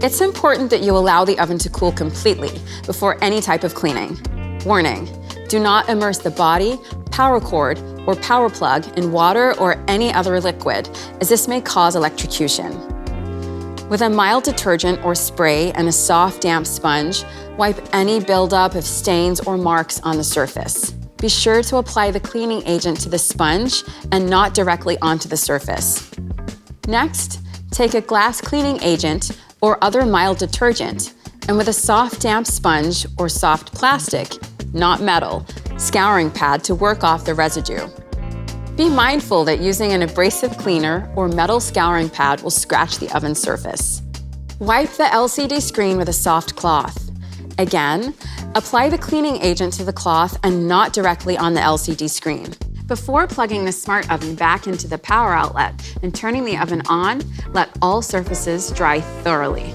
It's important that you allow the oven to cool completely before any type of cleaning. Warning: do not immerse the body, power cord, or power plug in water or any other liquid, as this may cause electrocution. With a mild detergent or spray and a soft, damp sponge, wipe any buildup of stains or marks on the surface. Be sure to apply the cleaning agent to the sponge and not directly onto the surface. Next, take a glass cleaning agent or other mild detergent, and with a soft, damp sponge or soft plastic, not metal, scouring pad to work off the residue. Be mindful that using an abrasive cleaner or metal scouring pad will scratch the oven surface. Wipe the LCD screen with a soft cloth. Again, apply the cleaning agent to the cloth and not directly on the LCD screen. Before plugging the smart oven back into the power outlet and turning the oven on, let all surfaces dry thoroughly.